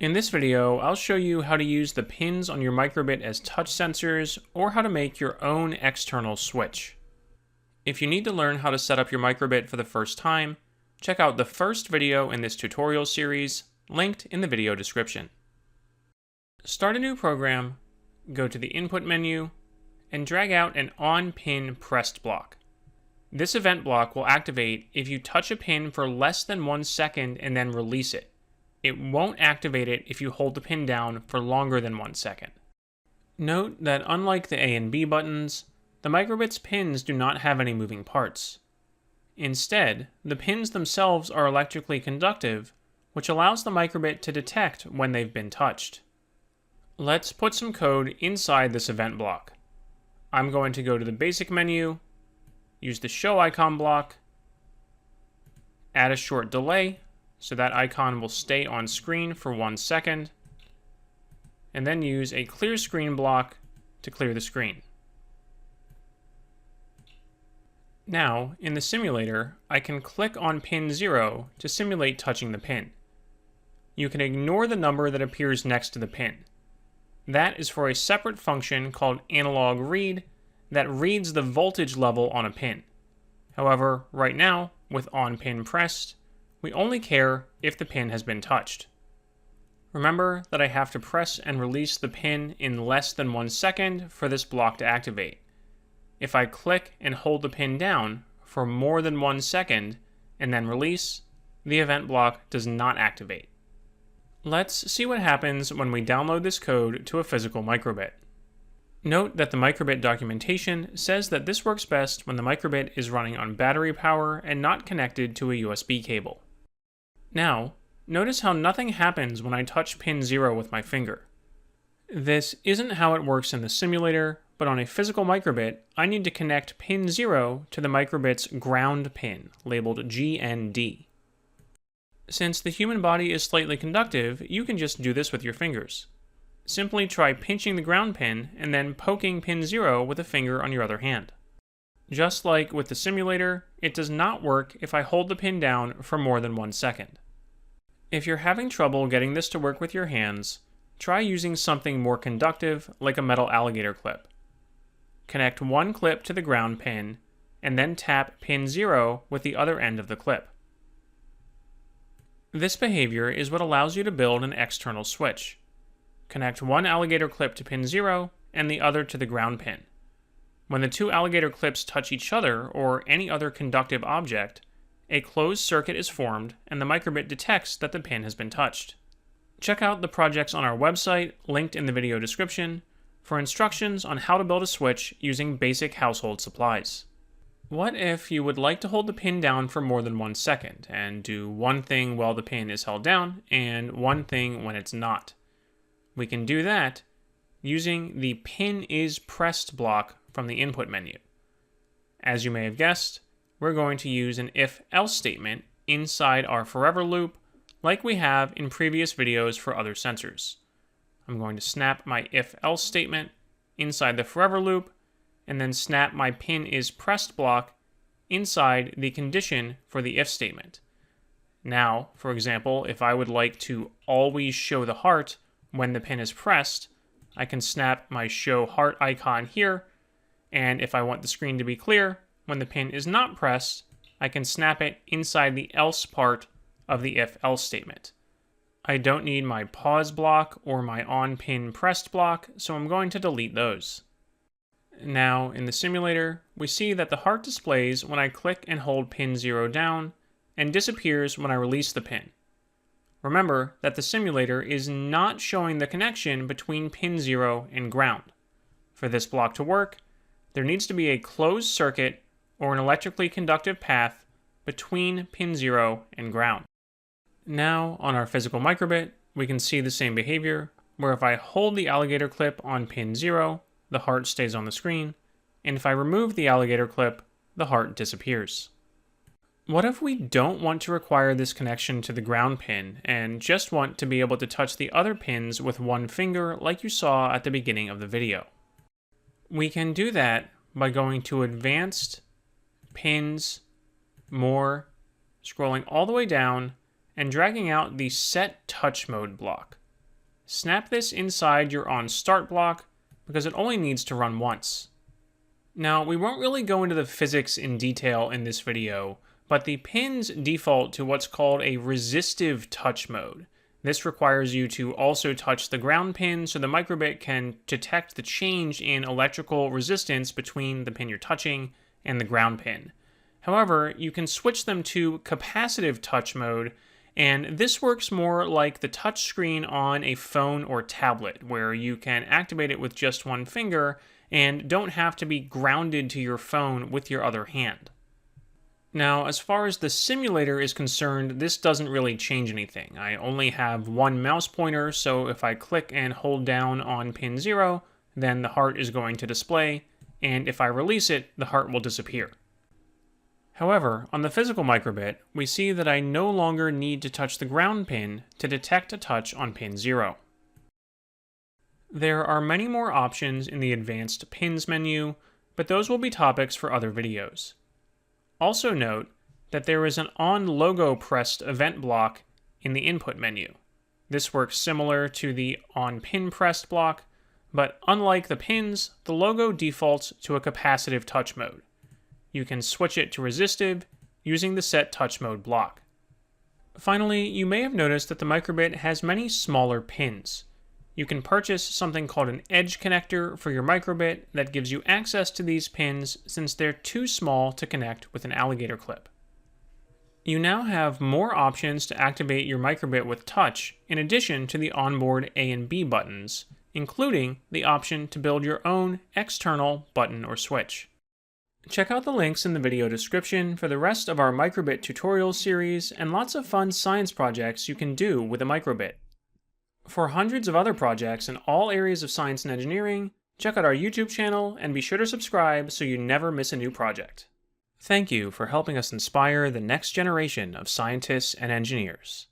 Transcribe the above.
In this video, I'll show you how to use the pins on your microbit as touch sensors, or how to make your own external switch. If you need to learn how to set up your microbit for the first time, check out the first video in this tutorial series, linked in the video description. Start a new program, go to the input menu, and drag out an on-pin pressed block. This event block will activate if you touch a pin for less than 1 second and then release it. It won't activate it if you hold the pin down for longer than 1 second. Note that unlike the A and B buttons, the microbit's pins do not have any moving parts. Instead, the pins themselves are electrically conductive, which allows the microbit to detect when they've been touched. Let's put some code inside this event block. I'm going to go to the basic menu, use the show icon block, add a short delay, so that icon will stay on screen for 1 second, and then use a clear screen block to clear the screen. Now, in the simulator, I can click on pin 0 to simulate touching the pin. You can ignore the number that appears next to the pin. That is for a separate function called analog read that reads the voltage level on a pin. However, right now, with on pin pressed, we only care if the pin has been touched. Remember that I have to press and release the pin in less than 1 second for this block to activate. If I click and hold the pin down for more than 1 second and then release, the event block does not activate. Let's see what happens when we download this code to a physical microbit. Note that the microbit documentation says that this works best when the microbit is running on battery power and not connected to a USB cable. Now, notice how nothing happens when I touch pin 0 with my finger. This isn't how it works in the simulator, but on a physical microbit, I need to connect pin 0 to the microbit's ground pin, labeled GND. Since the human body is slightly conductive, you can just do this with your fingers. Simply try pinching the ground pin and then poking pin 0 with a finger on your other hand. Just like with the simulator, it does not work if I hold the pin down for more than 1 second. If you're having trouble getting this to work with your hands, try using something more conductive like a metal alligator clip. Connect one clip to the ground pin, and then tap pin 0 with the other end of the clip. This behavior is what allows you to build an external switch. Connect one alligator clip to pin 0 and the other to the ground pin. When the two alligator clips touch each other or any other conductive object, a closed circuit is formed and the microbit detects that the pin has been touched. Check out the projects on our website, linked in the video description, for instructions on how to build a switch using basic household supplies. What if you would like to hold the pin down for more than 1 second and do one thing while the pin is held down and one thing when it's not? We can do that using the pin is pressed block from the input menu. As you may have guessed, we're going to use an if-else statement inside our forever loop like we have in previous videos for other sensors. I'm going to snap my if-else statement inside the forever loop and then snap my pin is pressed block inside the condition for the if statement. Now, for example, if I would like to always show the heart when the pin is pressed, I can snap my show heart icon here, and if I want the screen to be clear when the pin is not pressed, I can snap it inside the else part of the if-else statement. I don't need my pause block or my on-pin pressed block, so I'm going to delete those. Now, in the simulator, we see that the heart displays when I click and hold pin 0 down, and disappears when I release the pin. Remember that the simulator is not showing the connection between pin 0 and ground. For this block to work, there needs to be a closed circuit or an electrically conductive path between pin 0 and ground. Now, on our physical microbit, we can see the same behavior, where if I hold the alligator clip on pin 0, the heart stays on the screen, and if I remove the alligator clip, the heart disappears. What if we don't want to require this connection to the ground pin and just want to be able to touch the other pins with one finger like you saw at the beginning of the video? We can do that by going to Advanced, Pins, More, scrolling all the way down, and dragging out the Set Touch Mode block. snap this inside your on start block because it only needs to run once. Now, we won't really go into the physics in detail in this video, but the pins default to what's called a resistive touch mode. This requires you to also touch the ground pin so the microbit can detect the change in electrical resistance between the pin you're touching and the ground pin. However, you can switch them to capacitive touch mode, and this works more like the touch screen on a phone or tablet, where you can activate it with just one finger and don't have to be grounded to your phone with your other hand. Now, as far as the simulator is concerned, this doesn't really change anything. I only have one mouse pointer, so if I click and hold down on pin 0, then the heart is going to display, and if I release it, the heart will disappear. However, on the physical microbit, we see that I no longer need to touch the ground pin to detect a touch on pin 0. There are many more options in the Advanced Pins menu, but those will be topics for other videos. Also note that there is an on logo pressed event block in the input menu. This works similar to the on pin pressed block, but unlike the pins, the logo defaults to a capacitive touch mode. You can switch it to resistive using the set touch mode block. Finally, you may have noticed that the microbit has many smaller pins. You can purchase something called an edge connector for your microbit that gives you access to these pins since they're too small to connect with an alligator clip. You now have more options to activate your microbit with touch in addition to the onboard A and B buttons, including the option to build your own external button or switch. Check out the links in the video description for the rest of our microbit tutorial series and lots of fun science projects you can do with a microbit. For hundreds of other projects in all areas of science and engineering, check out our YouTube channel and be sure to subscribe so you never miss a new project. Thank you for helping us inspire the next generation of scientists and engineers.